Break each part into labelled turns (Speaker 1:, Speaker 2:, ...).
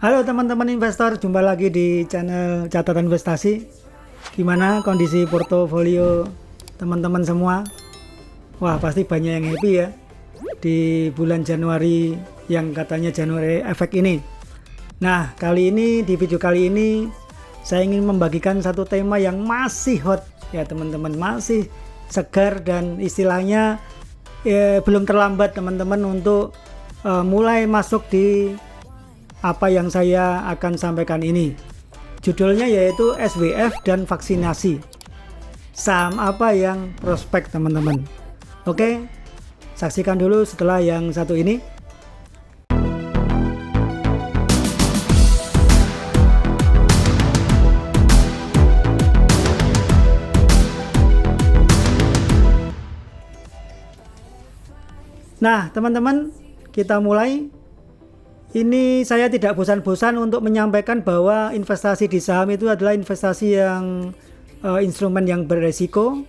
Speaker 1: Halo teman-teman investor, jumpa lagi di channel catatan investasi. Gimana kondisi portofolio teman-teman semua? Wah, pasti banyak yang happy ya di bulan Januari yang katanya Januari efek ini. Nah, di video kali ini saya ingin membagikan satu tema yang masih hot ya teman-teman, masih segar dan istilahnya belum terlambat teman-teman untuk mulai masuk di apa yang saya akan sampaikan ini. Judulnya yaitu SWF dan vaksinasi. Saham apa yang prospek teman-teman? Oke, saksikan dulu setelah yang satu ini. Nah teman-teman, kita mulai. Ini saya tidak bosan-bosan untuk menyampaikan bahwa investasi di saham itu adalah investasi yang instrumen yang beresiko.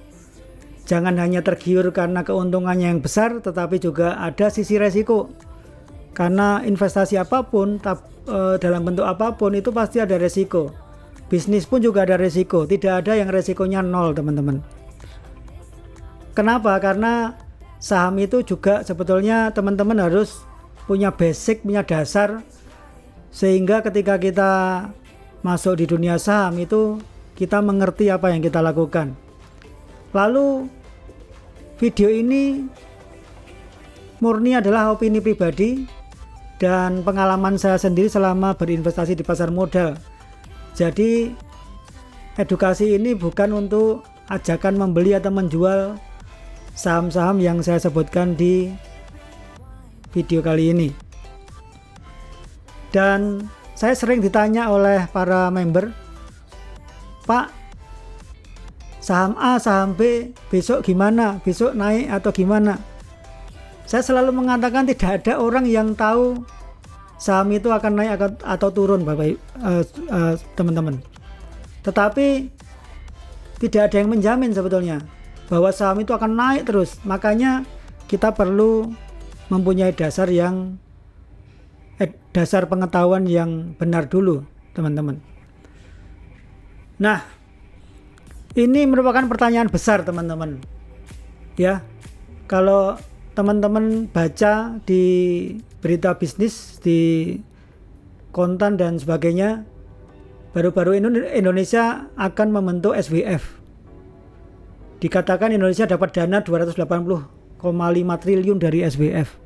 Speaker 1: Jangan hanya tergiur karena keuntungannya yang besar, tetapi juga ada sisi resiko. Karena investasi apapun dalam bentuk apapun itu pasti ada resiko. Bisnis pun juga ada resiko, tidak ada yang resikonya nol teman-teman. Kenapa? Karena saham itu juga sebetulnya teman-teman harus punya basic, punya dasar, sehingga ketika kita masuk di dunia saham itu kita mengerti apa yang kita lakukan. Lalu video ini murni adalah opini pribadi dan pengalaman saya sendiri selama berinvestasi di pasar modal. Jadi edukasi ini bukan untuk ajakan membeli atau menjual saham-saham yang saya sebutkan di video kali ini. Dan saya sering ditanya oleh para member, Pak, saham A, saham B besok gimana? Besok naik atau gimana? Saya selalu mengatakan tidak ada orang yang tahu saham itu akan naik atau turun, Bapak teman-teman. Tetapi tidak ada yang menjamin sebetulnya bahwa saham itu akan naik terus. Makanya kita perlu mempunyai dasar pengetahuan yang benar dulu teman-teman. Nah, ini merupakan pertanyaan besar teman-teman ya. Kalau teman-teman baca di berita bisnis, di kontan dan sebagainya, baru-baru Indonesia akan membentuk SWF. Dikatakan Indonesia dapat dana 280,5 triliun dari SWF.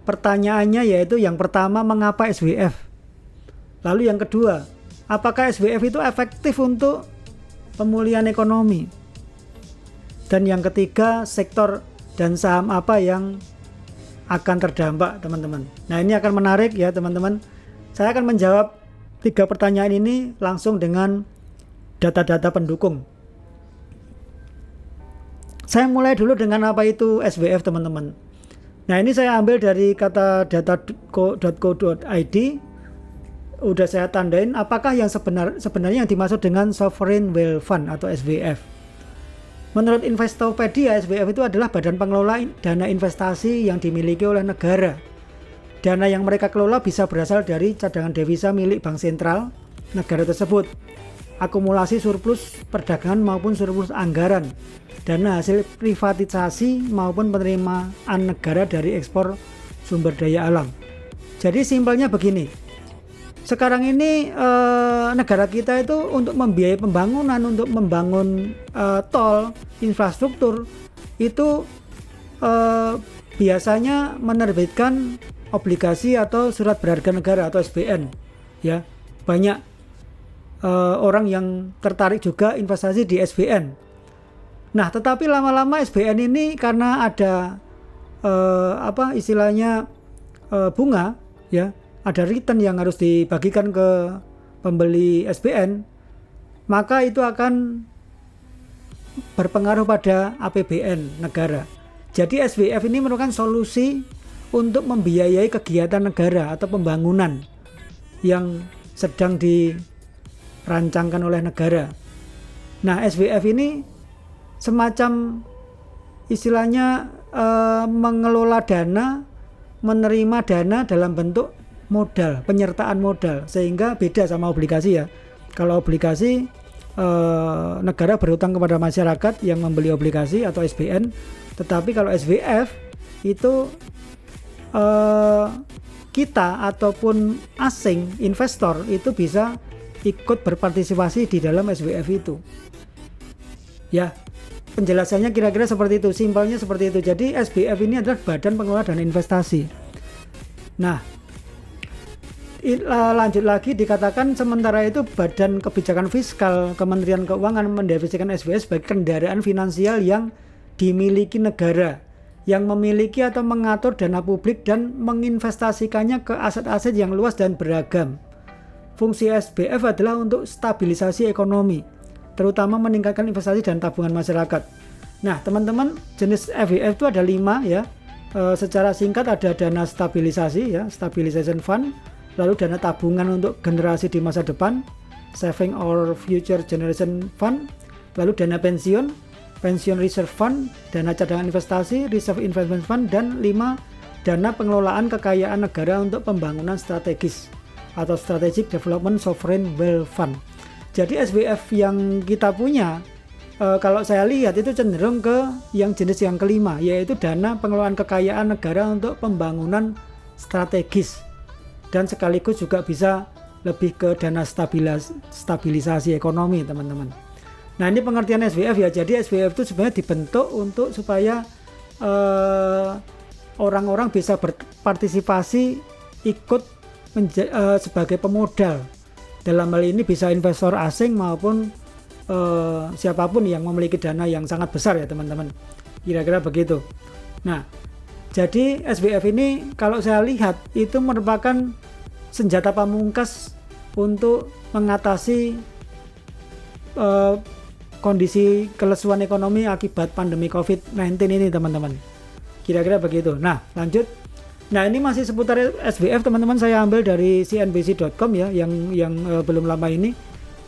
Speaker 1: Pertanyaannya yaitu yang pertama, mengapa SWF? Lalu yang kedua, apakah SWF itu efektif untuk pemulihan ekonomi? Dan yang ketiga, sektor dan saham apa yang akan terdampak teman-teman? Nah, ini akan menarik ya teman-teman. Saya akan menjawab 3 pertanyaan ini langsung dengan data-data pendukung. Saya mulai dulu dengan apa itu SWF teman-teman. Nah, ini saya ambil dari kata data.co.id. Udah saya tandain apakah yang sebenarnya yang dimaksud dengan Sovereign Wealth Fund atau SWF. Menurut Investopedia, SWF itu adalah badan pengelola dana investasi yang dimiliki oleh negara. Dana yang mereka kelola bisa berasal dari cadangan devisa milik bank sentral negara tersebut, akumulasi surplus perdagangan maupun surplus anggaran, dana hasil privatisasi maupun penerimaan negara dari ekspor sumber daya alam. Jadi simpelnya begini, sekarang ini negara kita itu untuk membiayai pembangunan, untuk membangun tol, infrastruktur itu biasanya menerbitkan obligasi atau surat berharga negara atau SBN ya. Banyak orang yang tertarik juga investasi di SBN. Nah, tetapi lama-lama SBN ini karena ada bunga ya, ada return yang harus dibagikan ke pembeli SBN, maka itu akan berpengaruh pada APBN negara. Jadi SWF ini merupakan solusi untuk membiayai kegiatan negara atau pembangunan yang sedang dirancangkan oleh negara. Nah, SWF ini semacam istilahnya mengelola dana, menerima dana dalam bentuk modal, penyertaan modal, sehingga beda sama obligasi ya. Kalau obligasi negara berhutang kepada masyarakat yang membeli obligasi atau SBN, tetapi kalau SVF itu kita ataupun asing investor itu bisa ikut berpartisipasi di dalam SVF itu. Ya, penjelasannya kira-kira seperti itu, simpelnya seperti itu. Jadi SVF ini adalah Badan Pengelola Dana Investasi. Nah, lanjut lagi dikatakan sementara itu Badan Kebijakan Fiskal Kementerian Keuangan mendefinisikan SVF sebagai kendaraan finansial yang dimiliki negara yang memiliki atau mengatur dana publik dan menginvestasikannya ke aset-aset yang luas dan beragam. Fungsi SVF adalah untuk stabilisasi ekonomi, terutama meningkatkan investasi dan tabungan masyarakat. Nah, teman-teman, jenis SVF itu ada 5 ya. Secara singkat ada dana stabilisasi ya, stabilization fund, lalu dana tabungan untuk generasi di masa depan, saving or future generation fund, lalu dana pensiun, pension reserve fund, dana cadangan investasi, reserve investment fund, dan 5 dana pengelolaan kekayaan negara untuk pembangunan strategis atau strategic development sovereign wealth fund. Jadi SVF yang kita punya kalau saya lihat itu cenderung ke yang jenis yang kelima, yaitu dana pengelolaan kekayaan negara untuk pembangunan strategis, dan sekaligus juga bisa lebih ke dana stabilisasi ekonomi, teman-teman. Nah, ini pengertian SVF ya. Jadi SVF itu sebenarnya dibentuk untuk supaya orang-orang bisa berpartisipasi ikut sebagai pemodal. Dalam hal ini bisa investor asing maupun siapapun yang memiliki dana yang sangat besar ya, teman-teman. Kira-kira begitu. Nah, jadi SVF ini kalau saya lihat itu merupakan senjata pamungkas untuk mengatasi kondisi kelesuan ekonomi akibat pandemi COVID-19 ini, teman-teman. Kira-kira begitu. Nah, lanjut. Nah, ini masih seputar SVF, teman-teman. Saya ambil dari cnbc.com ya, yang belum lama ini.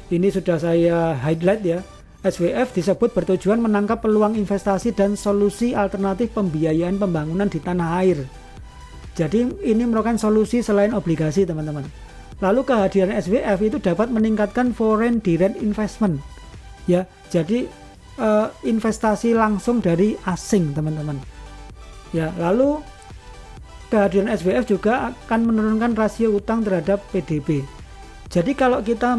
Speaker 1: Ini sudah saya highlight ya. SVF disebut bertujuan menangkap peluang investasi dan solusi alternatif pembiayaan pembangunan di tanah air. Jadi ini merupakan solusi selain obligasi, teman-teman. Lalu kehadiran SVF itu dapat meningkatkan foreign direct investment. Ya, jadi investasi langsung dari asing, teman-teman. Ya, lalu kehadiran SVF juga akan menurunkan rasio utang terhadap PDB. Jadi kalau kita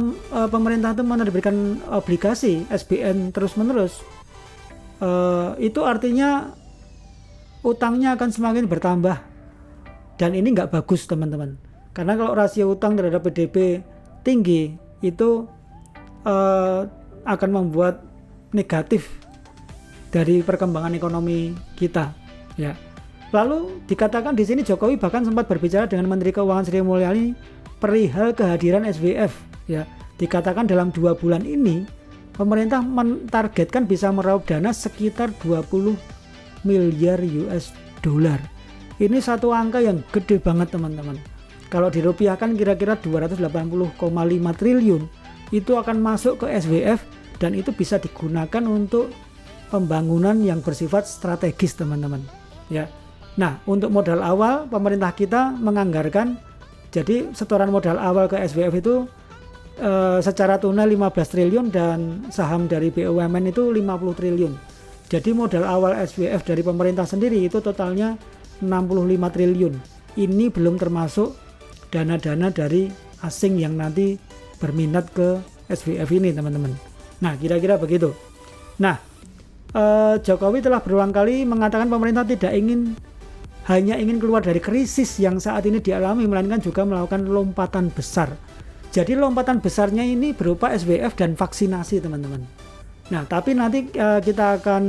Speaker 1: pemerintah itu menerbitkan obligasi SBN terus-menerus, itu artinya utangnya akan semakin bertambah, dan ini nggak bagus, teman-teman. Karena kalau rasio utang terhadap PDB tinggi itu akan membuat negatif dari perkembangan ekonomi kita. Ya. Lalu dikatakan di sini Jokowi bahkan sempat berbicara dengan Menteri Keuangan Sri Mulyani perihal kehadiran SVF. Ya, dikatakan dalam 2 bulan ini pemerintah mentargetkan bisa meraup dana sekitar 20 miliar US dollar. Ini satu angka yang gede banget, teman-teman. Kalau dirupiahkan kira-kira 280,5 triliun itu akan masuk ke SVF, dan itu bisa digunakan untuk pembangunan yang bersifat strategis, teman-teman. Ya. Nah, untuk modal awal pemerintah kita menganggarkan, jadi setoran modal awal ke SVF itu secara tunai 15 triliun dan saham dari BUMN itu 50 triliun. Jadi modal awal SVF dari pemerintah sendiri itu totalnya 65 triliun. Ini belum termasuk dana-dana dari asing yang nanti berminat ke SVF ini, teman-teman. Nah, kira-kira begitu. Nah, Jokowi telah berulang kali mengatakan pemerintah tidak hanya ingin keluar dari krisis yang saat ini dialami, melainkan juga melakukan lompatan besar. Jadi lompatan besarnya ini berupa SVF dan vaksinasi, teman-teman. Nah, tapi nanti kita akan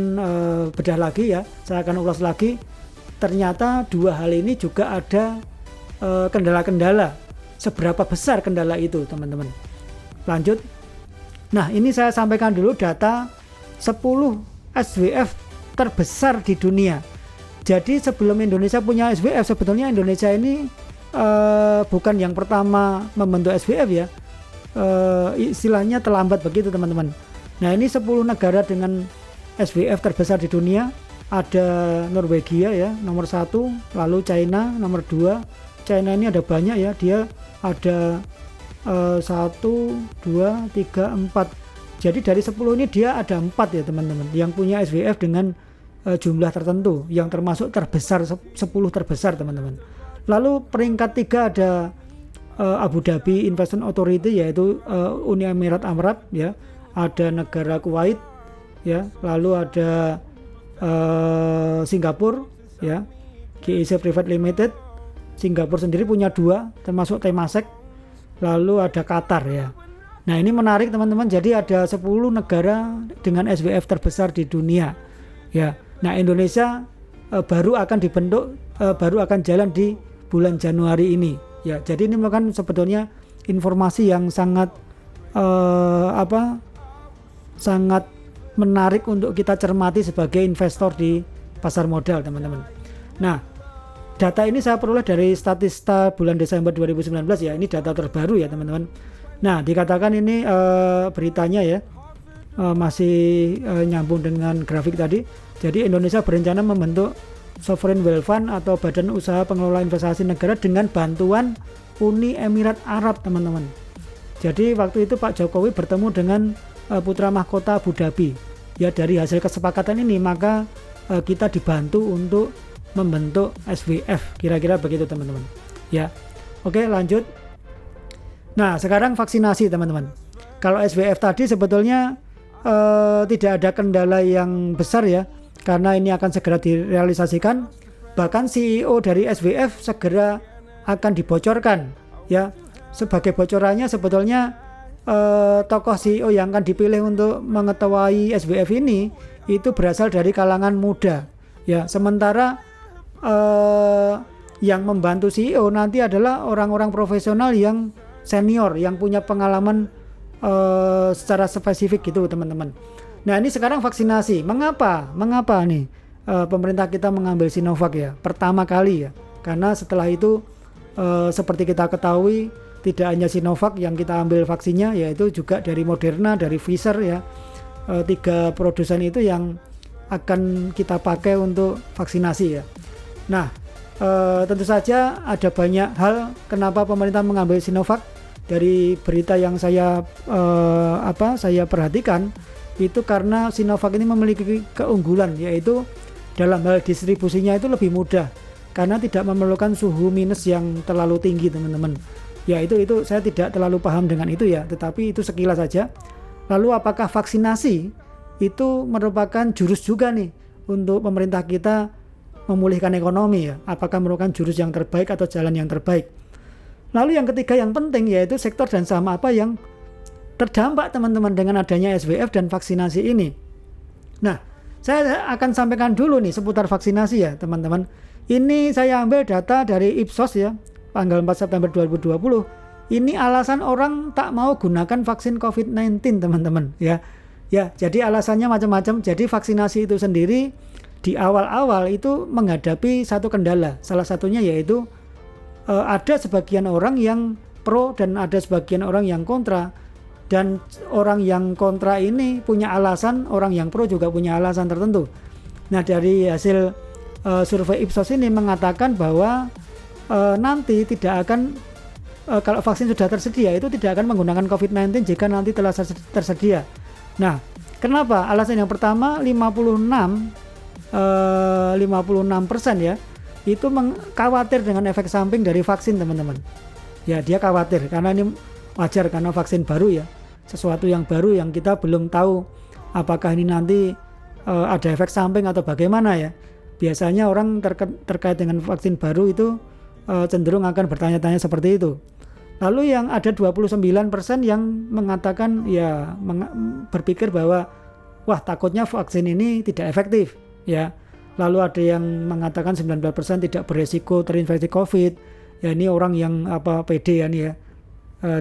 Speaker 1: bedah lagi ya, saya akan ulas lagi. Ternyata 2 hal ini juga ada kendala-kendala. Seberapa besar kendala itu, teman-teman? Lanjut. Nah, ini saya sampaikan dulu data 10 SVF terbesar di dunia. Jadi sebelum Indonesia punya SVF, sebetulnya Indonesia ini bukan yang pertama membentuk SVF ya. Istilahnya terlambat begitu, teman-teman. Nah, ini 10 negara dengan SVF terbesar di dunia. Ada Norwegia ya, nomor 1, lalu China nomor 2, China ini ada banyak ya, dia ada 1, 2, 3, 4. Jadi dari 10 ini dia ada 4 ya teman-teman yang punya SVF dengan jumlah tertentu, yang termasuk terbesar, 10 terbesar teman-teman. Lalu peringkat 3 ada Abu Dhabi Investment Authority, yaitu Uni Emirat Arab ya, ada negara Kuwait ya, lalu ada Singapura ya, GIC Private Limited. Singapura sendiri punya 2 termasuk Temasek, lalu ada Qatar ya. Nah ini menarik teman-teman, jadi ada 10 negara dengan SVF terbesar di dunia ya. Nah Indonesia baru akan dibentuk, baru akan jalan di bulan Januari ini ya. Jadi ini merupakan sebetulnya informasi yang sangat sangat menarik untuk kita cermati sebagai investor di pasar modal teman-teman. Nah data ini saya peroleh dari Statista bulan Desember 2019 ya, ini data terbaru ya teman-teman. Nah dikatakan ini beritanya ya masih nyambung dengan grafik tadi. Jadi Indonesia berencana membentuk Sovereign Wealth Fund atau Badan Usaha Pengelola Investasi Negara dengan bantuan Uni Emirat Arab teman-teman. Jadi waktu itu Pak Jokowi bertemu dengan putra mahkota Abu Dhabi ya. Dari hasil kesepakatan ini maka kita dibantu untuk membentuk SVF, kira-kira begitu teman-teman ya. Oke lanjut. Nah sekarang vaksinasi teman-teman. Kalau SVF tadi sebetulnya tidak ada kendala yang besar ya, karena ini akan segera direalisasikan. Bahkan CEO dari SVF segera akan dibocorkan ya. Sebagai bocorannya sebetulnya tokoh CEO yang akan dipilih untuk mengetuai SVF ini itu berasal dari kalangan muda ya. Sementara yang membantu CEO nanti adalah orang-orang profesional yang senior, yang punya pengalaman secara spesifik gitu teman-teman. Nah ini sekarang vaksinasi. Mengapa nih pemerintah kita mengambil Sinovac ya pertama kali ya? Karena setelah itu seperti kita ketahui tidak hanya Sinovac yang kita ambil vaksinnya, yaitu juga dari Moderna, dari Pfizer ya. 3 produsen itu yang akan kita pakai untuk vaksinasi ya. Nah tentu saja ada banyak hal kenapa pemerintah mengambil Sinovac. Dari berita yang saya perhatikan itu karena Sinovac ini memiliki keunggulan, yaitu dalam hal distribusinya itu lebih mudah karena tidak memerlukan suhu minus yang terlalu tinggi teman-teman. Ya itu saya tidak terlalu paham dengan itu ya, tetapi itu sekilas saja. Lalu apakah vaksinasi itu merupakan jurus juga nih untuk pemerintah kita memulihkan ekonomi ya? Apakah merupakan jurus yang terbaik atau jalan yang terbaik? Lalu yang ketiga yang penting yaitu sektor dan saham apa yang terdampak teman-teman dengan adanya SVF dan vaksinasi ini. Nah, saya akan sampaikan dulu nih seputar vaksinasi ya teman-teman. Ini saya ambil data dari Ipsos ya, tanggal 4 September 2020. Ini alasan orang tak mau gunakan vaksin COVID-19 teman-teman ya. Ya, jadi alasannya macam-macam. Jadi vaksinasi itu sendiri di awal-awal itu menghadapi satu kendala. Salah satunya yaitu ada sebagian orang yang pro dan ada sebagian orang yang kontra. Dan orang yang kontra ini punya alasan, orang yang pro juga punya alasan tertentu. Nah, dari hasil survei Ipsos ini mengatakan bahwa nanti tidak akan kalau vaksin sudah tersedia itu tidak akan menggunakan COVID-19 jika nanti telah tersedia. Nah, kenapa? Alasan yang pertama 56% ya itu khawatir dengan efek samping dari vaksin teman-teman. Ya dia khawatir karena ini wajar karena vaksin baru ya, sesuatu yang baru yang kita belum tahu apakah ini nanti ada efek samping atau bagaimana ya. Biasanya orang terkait dengan vaksin baru itu cenderung akan bertanya-tanya seperti itu. Lalu yang ada 29% yang mengatakan ya berpikir bahwa wah takutnya vaksin ini tidak efektif ya. Lalu ada yang mengatakan 19% tidak beresiko terinfeksi COVID. Ya ini orang yang pede ya nih ya.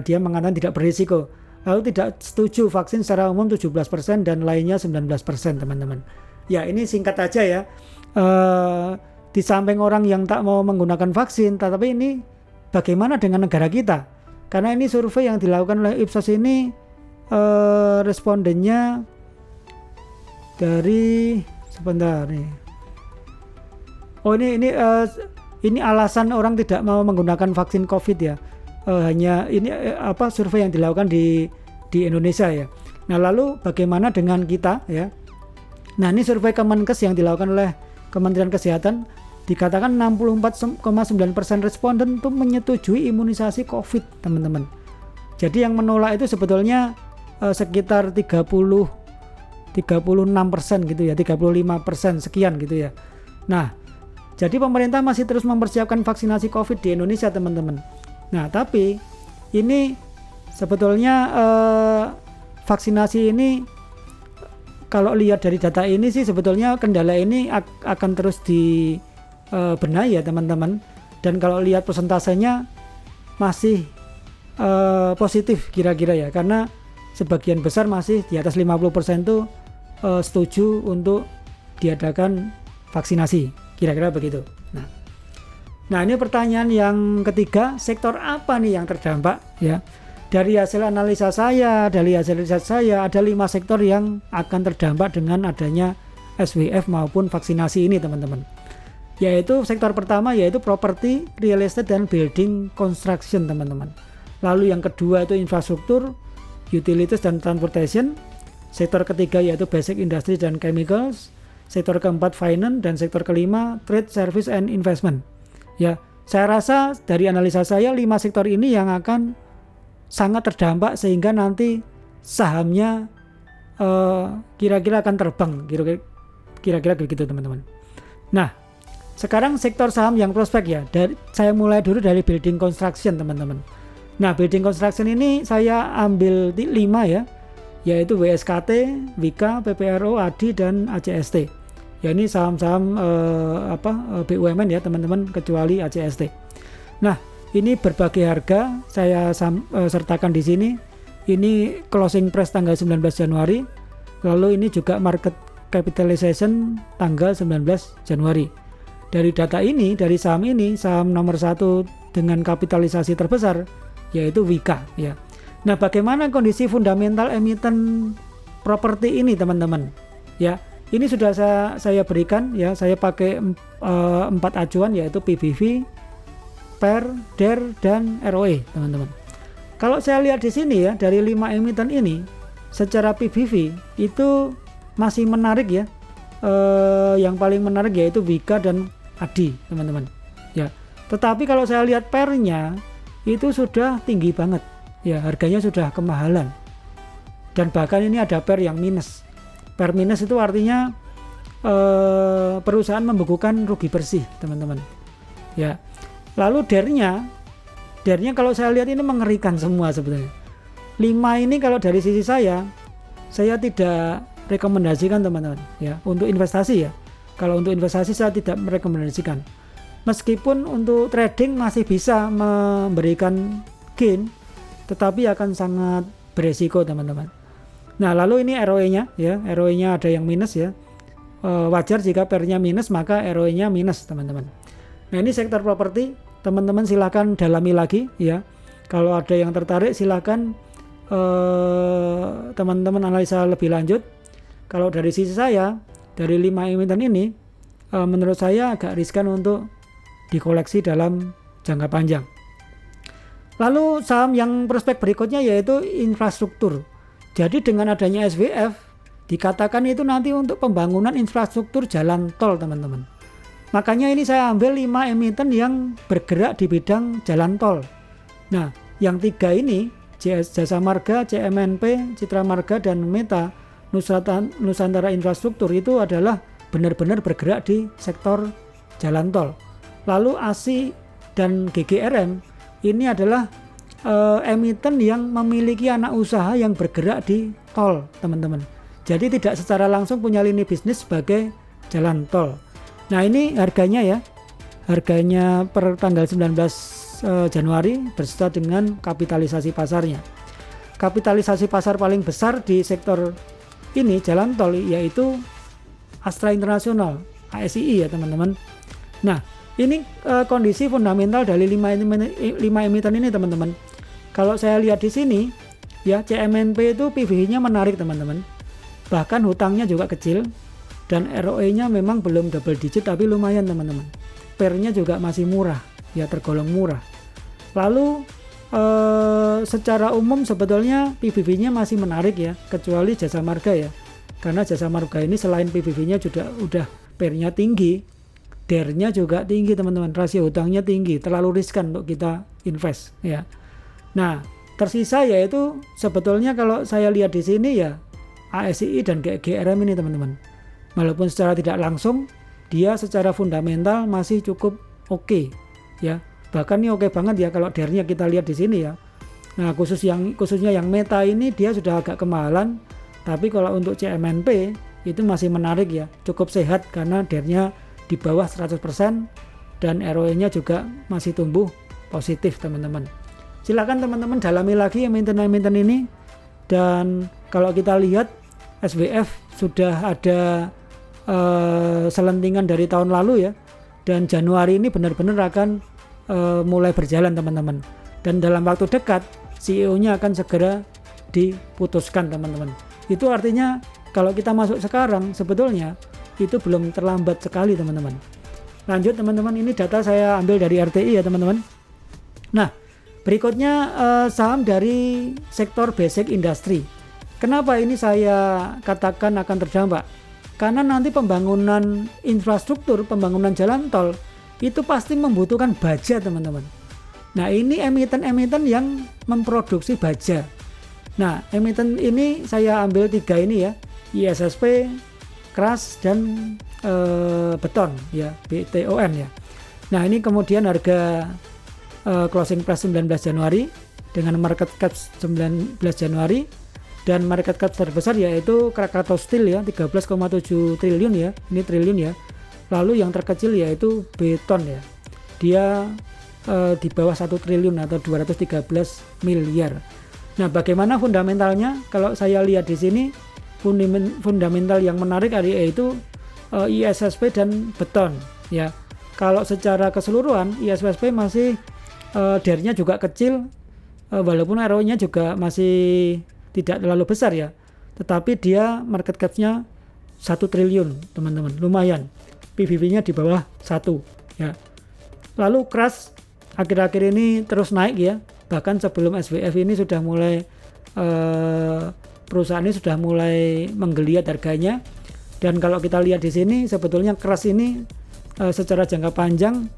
Speaker 1: Dia mengatakan tidak beresiko. Lalu tidak setuju vaksin secara umum 17% dan lainnya 19% teman-teman. Ya ini singkat aja ya. Di samping orang yang tak mau menggunakan vaksin, tetapi ini bagaimana dengan negara kita? Karena ini survei yang dilakukan oleh Ipsos ini respondennya dari sebentar nih. Oh ini ini alasan orang tidak mau menggunakan vaksin COVID ya. Hanya ini survei yang dilakukan di Indonesia ya. Nah, lalu bagaimana dengan kita ya? Nah, ini survei Kemenkes yang dilakukan oleh Kementerian Kesehatan, dikatakan 64,9% responden itu menyetujui imunisasi COVID, teman-teman. Jadi yang menolak itu sebetulnya sekitar 36% gitu ya, 35% sekian gitu ya. Nah, jadi pemerintah masih terus mempersiapkan vaksinasi COVID di Indonesia, teman-teman. Nah, tapi ini sebetulnya vaksinasi ini, kalau lihat dari data ini sih sebetulnya kendala ini akan terus dibenahi ya, teman-teman. Dan kalau lihat persentasenya masih positif kira-kira ya, karena sebagian besar masih di atas 50% tuh setuju untuk diadakan vaksinasi, kira-kira begitu. Nah, ini pertanyaan yang ketiga, sektor apa nih yang terdampak ya? Dari hasil analisa saya, dari hasil riset saya, ada 5 sektor yang akan terdampak dengan adanya SWF maupun vaksinasi ini, teman-teman. Yaitu sektor pertama yaitu properti, real estate, dan building construction, teman-teman. Lalu yang kedua itu infrastruktur, utilities, dan transportation. Sektor ketiga yaitu basic industry dan chemicals. Sektor keempat finance, dan sektor kelima trade, service, and investment. Ya, saya rasa dari analisa saya 5 sektor ini yang akan sangat terdampak sehingga nanti sahamnya kira-kira akan terbang, kira-kira begitu, teman-teman. Nah, sekarang sektor saham yang prospek ya. Saya mulai dulu dari building construction, teman-teman. Nah, building construction ini saya ambil 5 ya, yaitu WSKT, Wika, PPRO, ADI, dan ACST. Ya, ini saham-saham BUMN ya, teman-teman, kecuali ACST. Nah, ini berbagai harga saya sertakan di sini. Ini closing price tanggal 19 Januari. Lalu ini juga market capitalization tanggal 19 Januari. Dari data ini, dari saham ini, saham nomor 1 dengan kapitalisasi terbesar yaitu Wika ya. Nah, bagaimana kondisi fundamental emiten properti ini, teman-teman? Ya, ini sudah saya berikan ya. Saya pakai 4 acuan yaitu PBV, PER, DER, dan ROE, teman-teman. Kalau saya lihat di sini ya, dari 5 emiten ini secara PBV itu masih menarik ya. Yang paling menarik yaitu Wika dan ADI, teman-teman. Ya. Tetapi kalau saya lihat PER-nya itu sudah tinggi banget. Ya, harganya sudah kemahalan. Dan bahkan ini ada PER yang minus. PER minus itu artinya perusahaan membekukan rugi bersih, teman-teman. Ya. Lalu DER-nya kalau saya lihat ini mengerikan semua sebetulnya. 5 ini kalau dari sisi saya tidak rekomendasikan, teman-teman ya, untuk investasi ya. Kalau untuk investasi saya tidak merekomendasikan. Meskipun untuk trading masih bisa memberikan gain, tetapi akan sangat beresiko, teman-teman. Nah, lalu ini ROE-nya ya, ROE-nya ada yang minus ya. Wajar jika PER-nya minus, maka ROE-nya minus, teman-teman. Nah, ini sektor properti, teman-teman silakan dalami lagi ya. Kalau ada yang tertarik silakan teman-teman analisa lebih lanjut. Kalau dari sisi saya, dari 5 emiten ini menurut saya agak riskan untuk dikoleksi dalam jangka panjang. Lalu saham yang prospek berikutnya yaitu infrastruktur. Jadi dengan adanya SWF dikatakan itu nanti untuk pembangunan infrastruktur jalan tol, teman-teman. Makanya ini saya ambil 5 emiten yang bergerak di bidang jalan tol. Nah, yang 3 ini, Jasa Marga, CMNP, Citra Marga, dan Meta Nusantara Infrastruktur itu adalah benar-benar bergerak di sektor jalan tol. Lalu ASI dan GGRM ini adalah emiten yang memiliki anak usaha yang bergerak di tol, teman-teman. Jadi tidak secara langsung punya lini bisnis sebagai jalan tol. Nah, ini harganya ya. Harganya per tanggal 19 Januari beserta dengan kapitalisasi pasarnya. Kapitalisasi pasar paling besar di sektor ini jalan tol yaitu Astra International, ASII ya, teman-teman. Nah, ini kondisi fundamental dari 5 emiten ini, teman-teman. Kalau saya lihat di sini ya, CMNP itu PBV-nya menarik, teman-teman. Bahkan hutangnya juga kecil dan ROE-nya memang belum double digit tapi lumayan, teman-teman. spare-nya juga masih murah, ya tergolong murah. Lalu secara umum sebetulnya PBV-nya masih menarik ya, kecuali Jasa Marga ya. Karena Jasa Marga ini selain PBV-nya juga udah PER-nya tinggi, DER-nya juga tinggi teman-teman, rasio hutangnya tinggi, terlalu riskan untuk kita invest ya. Nah, tersisa yaitu sebetulnya kalau saya lihat di sini ya ASI dan GRM ini teman-teman. Walaupun secara tidak langsung dia secara fundamental masih cukup oke ya. Bahkan ini oke banget ya kalau DER-nya kita lihat di sini ya. Nah, khususnya yang Meta ini dia sudah agak kemahalan, tapi kalau untuk CMNP itu masih menarik ya, cukup sehat karena DER-nya di bawah 100% dan ROE-nya juga masih tumbuh positif teman-teman. Silakan teman-teman dalami lagi emiten-emiten ini. Dan kalau kita lihat SWF sudah ada selentingan dari tahun lalu ya, dan Januari ini benar-benar akan mulai berjalan teman-teman, dan dalam waktu dekat CEO-nya akan segera diputuskan teman-teman. Itu artinya kalau kita masuk sekarang sebetulnya itu belum terlambat sekali teman-teman. Lanjut teman-teman, ini data saya ambil dari RTI ya teman-teman. Nah, berikutnya saham dari sektor basic industry. Kenapa ini saya katakan akan terdampak? Karena nanti pembangunan infrastruktur, pembangunan jalan tol itu pasti membutuhkan baja teman-teman. Nah, ini emiten-emiten yang memproduksi baja. Nah, emiten ini saya ambil 3 ini ya, ISSP, Keras, dan Beton ya, BTON ya. Nah, ini kemudian harga closing price 19 Januari dengan market cap 19 Januari, dan market cap terbesar yaitu Krakatau Steel ya, 13,7 triliun ya, ini triliun ya. Lalu yang terkecil yaitu Beton ya, dia di bawah 1 triliun atau 213 miliar. Nah, bagaimana fundamentalnya? Kalau saya lihat di sini fundamental yang menarik yaitu ISSP dan Beton ya. Kalau secara keseluruhan ISSP masih DER-nya juga kecil, walaupun ROE-nya juga masih tidak terlalu besar ya, tetapi dia market cap-nya 1 triliun teman-teman, lumayan. PBV-nya di bawah 1 ya. Lalu Keras akhir-akhir ini terus naik ya, bahkan sebelum SWF ini sudah mulai perusahaan ini sudah mulai menggeliat harganya. Dan kalau kita lihat di sini sebetulnya Keras ini secara jangka panjang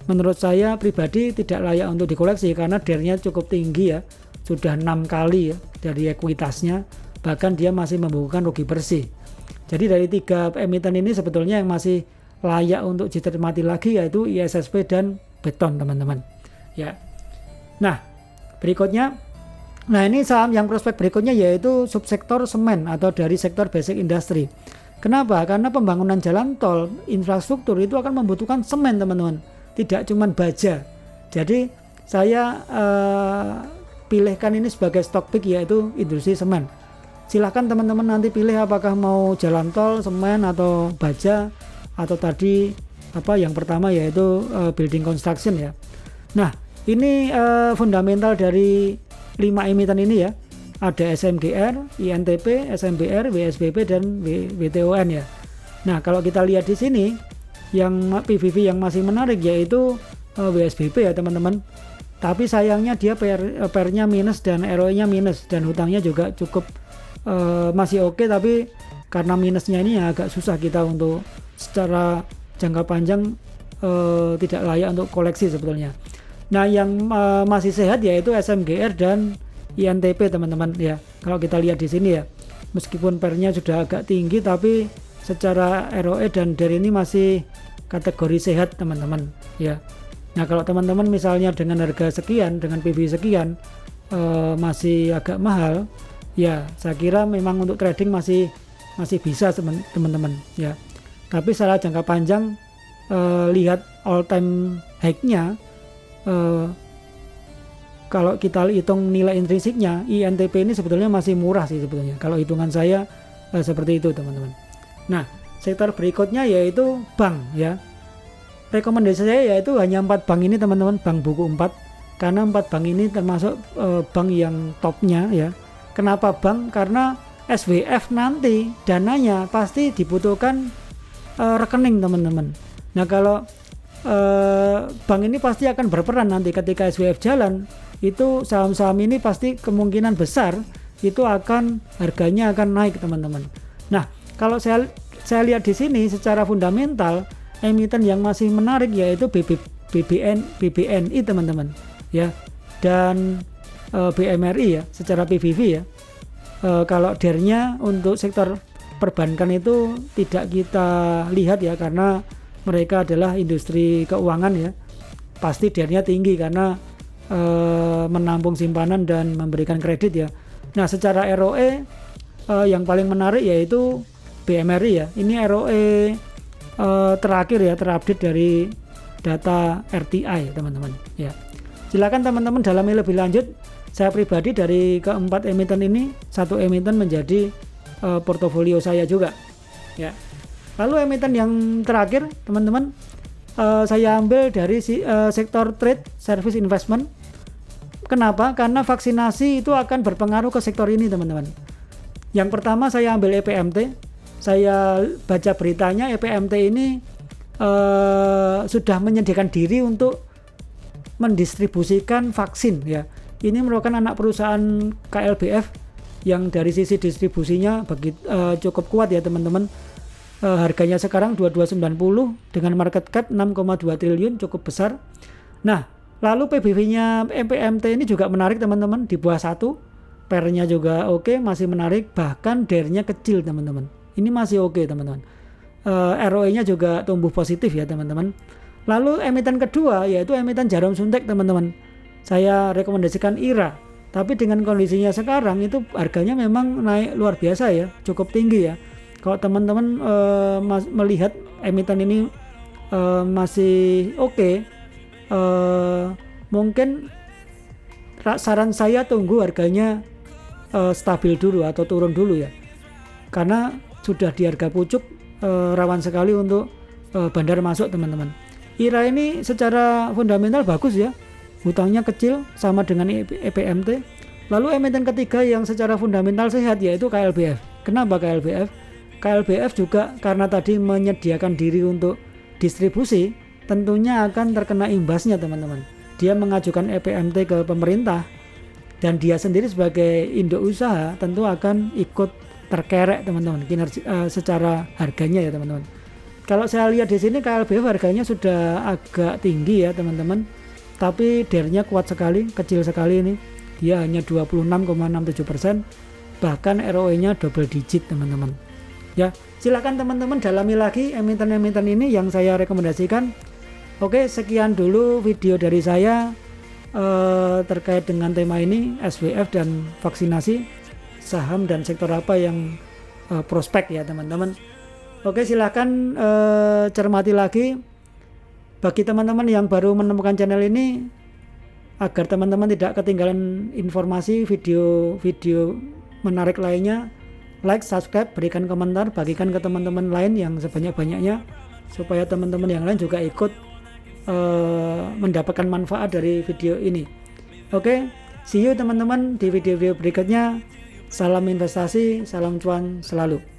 Speaker 1: menurut saya pribadi tidak layak untuk dikoleksi karena DER-nya cukup tinggi ya, sudah 6 kali ya dari ekuitasnya, bahkan dia masih membukukan rugi bersih. Jadi dari 3 emiten ini sebetulnya yang masih layak untuk dicermati lagi yaitu ISSP dan Beton teman-teman ya. Nah, berikutnya, nah ini saham yang prospek berikutnya yaitu subsektor semen atau dari sektor basic industry. Kenapa? Karena pembangunan jalan tol, infrastruktur itu akan membutuhkan semen teman-teman, tidak cuma baja. Jadi saya pilihkan ini sebagai stock pick yaitu industri semen. Silahkan teman-teman nanti pilih apakah mau jalan tol, semen, atau baja, atau tadi yang pertama yaitu building construction ya. Nah, ini fundamental dari 5 emiten ini ya. Ada SMGR, INTP, SMBR, WSBP, dan WTON ya. Nah, kalau kita lihat di sini yang PBV yang masih menarik yaitu WSBP ya teman-teman. Tapi sayangnya dia PR-nya minus dan ROE-nya minus, dan hutangnya juga cukup masih oke, tapi karena minusnya ini ya agak susah kita untuk secara jangka panjang tidak layak untuk koleksi sebetulnya. Nah, yang masih sehat yaitu SMGR dan INTP teman-teman ya. Kalau kita lihat di sini ya, meskipun PR-nya sudah agak tinggi tapi secara ROE dan DER ini masih kategori sehat teman-teman ya. Nah, kalau teman-teman misalnya dengan harga sekian, dengan PB sekian masih agak mahal ya, saya kira memang untuk trading masih bisa teman-teman ya. Tapi secara jangka panjang lihat all time high-nya, kalau kita hitung nilai intrinsiknya, INTP ini sebetulnya masih murah sih sebetulnya. Kalau hitungan saya seperti itu teman-teman. Nah, sektor berikutnya yaitu bank ya. Rekomendasi saya yaitu hanya 4 bank ini teman-teman, bank buku 4. Karena 4 bank ini termasuk bank yang topnya ya. Kenapa bank? Karena SWF nanti dananya pasti dibutuhkan rekening teman-teman. Nah, kalau bank ini pasti akan berperan nanti ketika SWF jalan. Itu saham-saham ini pasti kemungkinan besar itu harganya akan naik teman-teman. Nah, kalau saya lihat di sini secara fundamental emiten yang masih menarik yaitu BBNI teman-teman ya, dan BMRI ya secara PBV ya. Kalau DER-nya untuk sektor perbankan itu tidak kita lihat ya, karena mereka adalah industri keuangan ya, pasti DER-nya tinggi karena menampung simpanan dan memberikan kredit ya. Nah, secara ROE yang paling menarik yaitu BMRI ya. Ini ROE terakhir ya, terupdate dari data RTI teman-teman ya. Silakan teman-teman dalami lebih lanjut. Saya pribadi dari keempat emiten ini, satu emiten menjadi portofolio saya juga ya. Lalu emiten yang terakhir teman-teman, saya ambil dari sektor trade service investment. Kenapa? Karena vaksinasi itu akan berpengaruh ke sektor ini teman-teman. Yang pertama saya ambil EPMT. Saya baca beritanya EPMT ini sudah menyediakan diri untuk mendistribusikan vaksin ya. Ini merupakan anak perusahaan KLBF yang dari sisi distribusinya cukup kuat ya teman-teman. Harganya sekarang 2290 dengan market cap 6,2 triliun, cukup besar. Nah, lalu PBV-nya EPMT ini juga menarik teman-teman, di bawah 1. PER-nya juga oke, masih menarik, bahkan DER-nya kecil teman-teman. Ini masih oke teman-teman. ROE-nya juga tumbuh positif ya teman-teman. Lalu emiten kedua yaitu emiten jarum suntik teman-teman. Saya rekomendasikan IRA. Tapi dengan kondisinya sekarang itu harganya memang naik luar biasa ya, cukup tinggi ya. Kalau teman-teman melihat emiten ini masih oke, mungkin saran saya tunggu harganya stabil dulu atau turun dulu ya, karena sudah di harga pucuk, rawan sekali untuk bandar masuk teman-teman. IRA ini secara fundamental bagus ya, hutangnya kecil sama dengan EPMT. Lalu emiten ketiga yang secara fundamental sehat yaitu KLBF. Kenapa KLBF? KLBF juga karena tadi menyediakan diri untuk distribusi, tentunya akan terkena imbasnya teman-teman. Dia mengajukan EPMT ke pemerintah dan dia sendiri sebagai induk usaha tentu akan ikut terkerek teman-teman kinerja secara harganya ya teman-teman. Kalau saya lihat di sini KLBF harganya sudah agak tinggi ya teman-teman, tapi DER-nya kuat sekali, kecil sekali ini. Dia hanya 26,67%, bahkan ROE-nya double digit teman-teman. Ya, silakan teman-teman dalami lagi emiten-emiten ini yang saya rekomendasikan. Oke, sekian dulu video dari saya terkait dengan tema ini, SWF dan vaksinasi, saham dan sektor apa yang prospek ya teman-teman. Oke, silakan cermati lagi. Bagi teman-teman yang baru menemukan channel ini, agar teman-teman tidak ketinggalan informasi video-video menarik lainnya, like, subscribe, berikan komentar, bagikan ke teman-teman lain yang sebanyak-banyaknya, supaya teman-teman yang lain juga ikut mendapatkan manfaat dari video ini. Oke, see you teman-teman di video-video berikutnya. Salam investasi, salam cuan selalu.